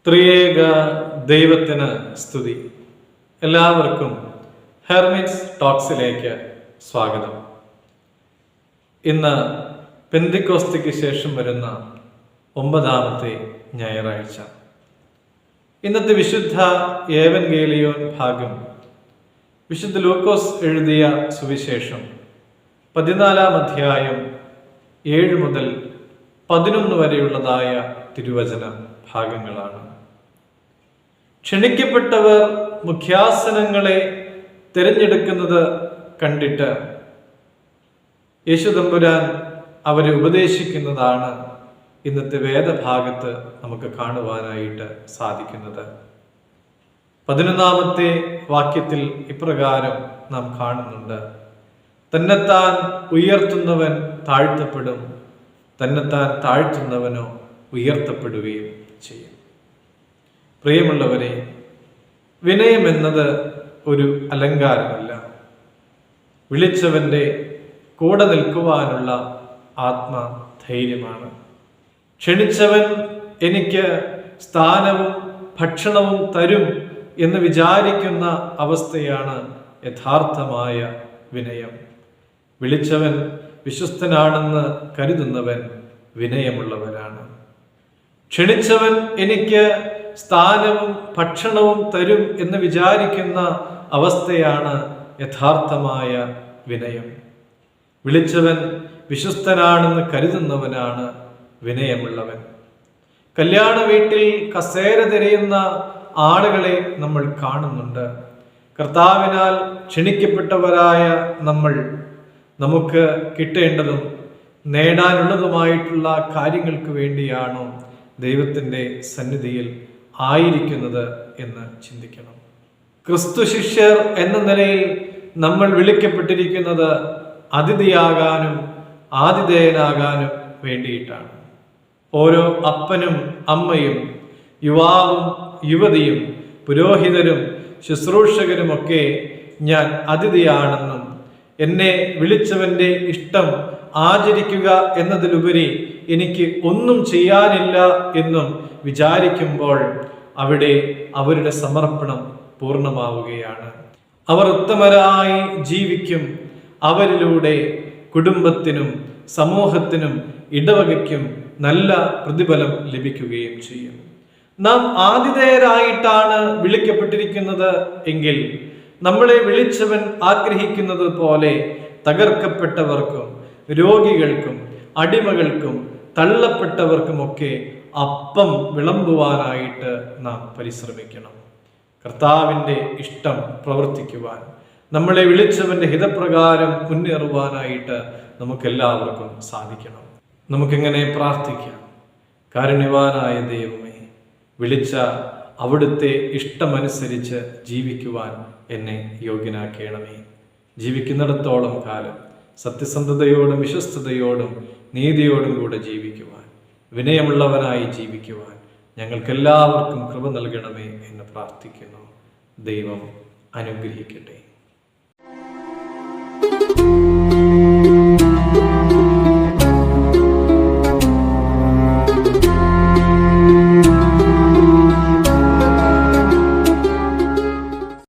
ത്രിയേക ദൈവത്തിന് സ്തുതി. എല്ലാവർക്കും ഹെർമിറ്റ്സ് ടോക്സിലേക്ക് സ്വാഗതം. ഇന്ന് പെന്തിക്കോസ്തിക്ക് ശേഷം വരുന്ന 9ാമത്തെ ഞായറാഴ്ച. ഇന്നത്തെ വിശുദ്ധ ഏവൻഗേലിയോൻ ഭാഗം വിശുദ്ധ ലൂക്കോസ് എഴുതിയ സുവിശേഷം 14-ാം അധ്യായം 7 മുതൽ 11 വരെയുള്ളതായ തിരുവചന ഭാഗങ്ങളാണ്. ക്ഷണിക്കപ്പെട്ടവർ മുഖ്യാസനങ്ങളെ തിരഞ്ഞെടുക്കുന്നത് കണ്ടിട്ട് യേശുതമ്പുരാൻ അവരെ ഉപദേശിക്കുന്നതാണ് ഇന്നത്തെ വേദഭാഗത്ത് നമുക്ക് കാണുവാനായിട്ട് സാധിക്കുന്നത്. 11ാമത്തെ വാക്യത്തിൽ ഇപ്രകാരം നാം കാണുന്നുണ്ട്: തന്നെത്താൻ ഉയർത്തുന്നവൻ താഴ്ത്തപ്പെടും, തന്നെത്താൻ താഴ്ത്തുന്നവനോ ഉയർത്തപ്പെടുകയും ചെയ്യും. പ്രിയമുള്ളവരെ, വിനയം എന്നത് ഒരു അലങ്കാരമല്ല, വിളിച്ചവന്റെ കൂടെ നിൽക്കുവാനുള്ള ആത്മധൈര്യമാണ്. ക്ഷണിച്ചവൻ എനിക്ക് സ്ഥാനവും ഭക്ഷണവും തരും എന്ന് വിചാരിക്കുന്ന അവസ്ഥയാണ് യഥാർത്ഥമായ വിനയം. വിളിച്ചവൻ വിശ്വസ്തനാണെന്ന് കരുതുന്നവൻ വിനയമുള്ളവരാണ്. ക്ഷണിച്ചവൻ എനിക്ക് സ്ഥാനവും ഭക്ഷണവും തരും എന്ന് വിചാരിക്കുന്ന അവസ്ഥയാണ് യഥാർത്ഥമായ വിനയം. വിളിച്ചവൻ വിശ്വസ്തനാണെന്ന് കരുതുന്നവനാണ് വിനയമുള്ളവൻ. കല്യാണ വീട്ടിൽ കസേര തിരയുന്ന ആളുകളെ നമ്മൾ കാണുന്നുണ്ട്. കർത്താവിനാൽ ക്ഷണിക്കപ്പെട്ടവരായ നമുക്ക് കിട്ടേണ്ടതും നേടാനുള്ളതുമായിട്ടുള്ള കാര്യങ്ങൾക്ക് വേണ്ടിയാണോ ദൈവത്തിൻ്റെ സന്നിധിയിൽ ആയിരിക്കുന്നത് എന്ന് ചിന്തിക്കണം. ക്രിസ്തു ശിഷ്യർ എന്ന നിലയിൽ നമ്മൾ വിളിക്കപ്പെട്ടിരിക്കുന്നത് അതിഥിയാകാനും ആതിഥേയനാകാനും വേണ്ടിയിട്ടാണ്. ഓരോ അപ്പനും അമ്മയും യുവാവും യുവതിയും പുരോഹിതരും ശുശ്രൂഷകരുമൊക്കെ ഞാൻ അതിഥിയാണെന്നും എന്നെ വിളിച്ചവന്റെ ഇഷ്ടം ആചരിക്കുക എന്നതിലുപരി എനിക്ക് ഒന്നും ചെയ്യാനില്ല എന്നും വിചാരിക്കുമ്പോൾ അവിടെ അവരുടെ സമർപ്പണം പൂർണ്ണമാവുകയാണ്. അവർ ഉത്തമരായി ജീവിക്കും. അവരിലൂടെ കുടുംബത്തിനും സമൂഹത്തിനും ഇടവകയ്ക്കും നല്ല പ്രതിഫലം ലഭിക്കുകയും ചെയ്യും. നാം ആതിഥേയരായിട്ടാണ് വിളിക്കപ്പെട്ടിരിക്കുന്നത് എങ്കിൽ നമ്മളെ വിളിച്ചവൻ ആഗ്രഹിക്കുന്നത് പോലെ തകർക്കപ്പെട്ടവർക്കും രോഗികൾക്കും അടിമകൾക്കും തള്ളപ്പെട്ടവർക്കുമൊക്കെ അപ്പം വിളമ്പുവാനായിട്ട് നാം പരിശ്രമിക്കണം. കർത്താവിൻ്റെ ഇഷ്ടം പ്രവർത്തിക്കുവാൻ, നമ്മളെ വിളിച്ചവന്റെ ഹിതപ്രകാരം മുന്നേറുവാനായിട്ട് നമുക്കെല്ലാവർക്കും സാധിക്കണം. നമുക്കിങ്ങനെ പ്രാർത്ഥിക്കാം: കാരുണ്യവാനായ ദൈവമേ, വിളിച്ച അവിടുത്തെ ഇഷ്ടമനുസരിച്ച് ജീവിക്കുവാൻ എന്നെ യോഗ്യനാക്കണമേ. ജീവിക്കുന്നിടത്തോളം കാലം സത്യസന്ധതയോടും വിശ്വസ്തയോടും നീതിയോടും കൂടെ ജീവിക്കുവാൻ, വിനയമുള്ളവനായി ജീവിക്കുവാൻ ഞങ്ങൾക്കെല്ലാവർക്കും കൃപ നൽകണമേ എന്ന് പ്രാർത്ഥിക്കുന്നു. ദൈവം അനുഗ്രഹിക്കട്ടെ.